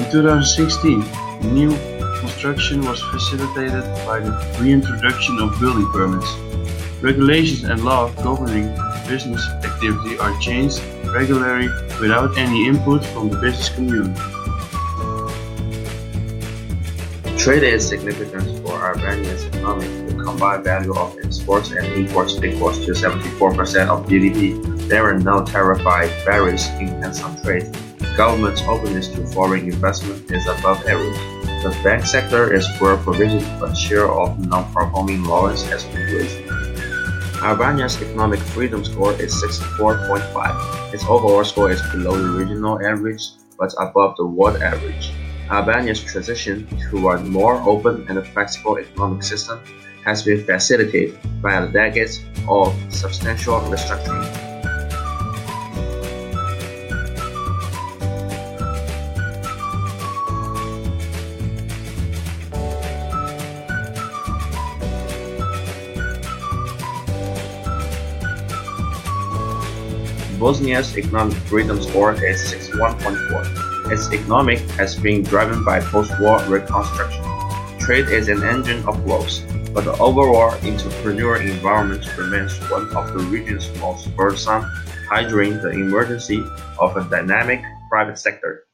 In 2016, new construction was facilitated by the reintroduction of building permits. Regulations and laws governing business activity are changed regularly without any input from the business community. Trade is significant for Albania's economy. The combined value of exports and imports equals to 74% of GDP. There are no tariff-wide barriers intense on trade. Government's openness to foreign investment is above average. The bank sector is well provisioned, but share of non-performing loans has decreased. Albania's economic freedom score is 64.5. Its overall score is below the regional average, but above the world average. Albania's transition to a more open and flexible economic system has been facilitated by decades of substantial restructuring. Bosnia's economic freedom score is 61.4. Its economy has been driven by post-war reconstruction. Trade is an engine of growth, but the overall entrepreneurial environment remains one of the region's most burdensome, hindering the emergence of a dynamic private sector.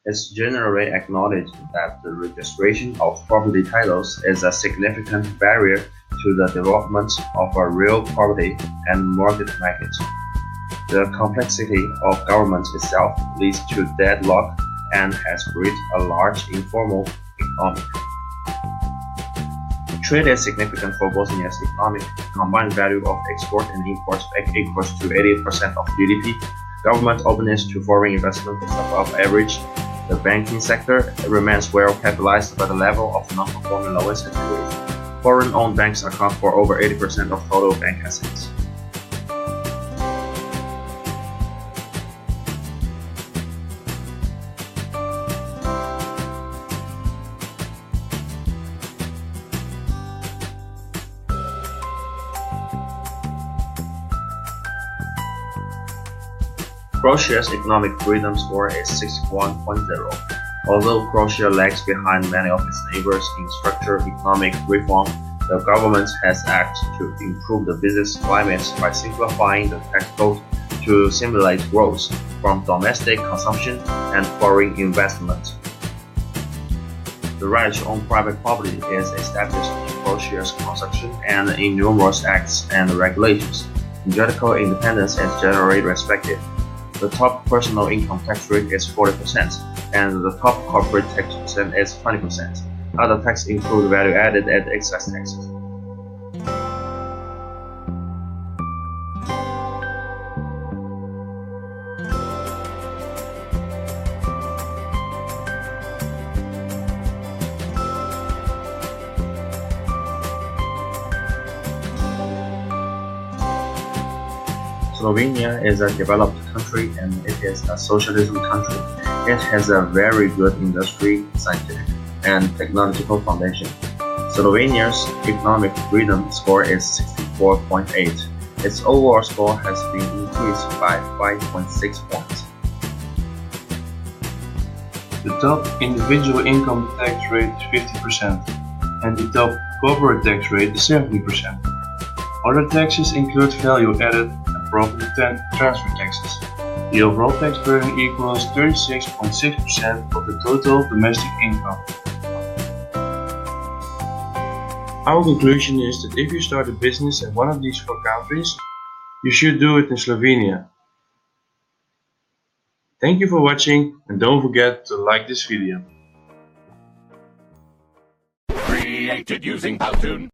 It's generally acknowledged that the registration of property titles is a significant barrier to the development of a real property and mortgage market. The complexity of government itself leads to deadlock and has created a large informal economy. Trade is significant for Bosnia's economic. Combined value of export and imports equals to 80% of GDP. Government openness to foreign investment is above average. The banking sector remains well capitalized, but the level of non-performing loans has decreased. Foreign-owned banks account for over 80% of total bank assets. Croatia's economic freedom score is 61.0. Although Croatia lags behind many of its neighbors in structural economic reform, the government has acted to improve the business climate by simplifying the tax code to stimulate growth from domestic consumption and foreign investment. The right to own private property is established in Croatia's constitution and in numerous acts and regulations. Judicial independence is generally respected. The top personal income tax rate is 40%, and the top corporate tax percent is 20%. Other taxes include value-added and excise taxes. Slovenia is a developed country and it is a socialism country. It has a very good industry, scientific, and technological foundation. Slovenia's economic freedom score is 64.8. Its overall score has been increased by 5.6 points. The top individual income tax rate is 50%, and the top corporate tax rate is 70%. Other taxes include value-added and property transfer taxes. The overall tax burden equals 36.6% of the total domestic income. Our conclusion is that if you start a business in one of these four countries, you should do it in Slovenia. Thank you for watching and don't forget to like this video. Created using Powtoon.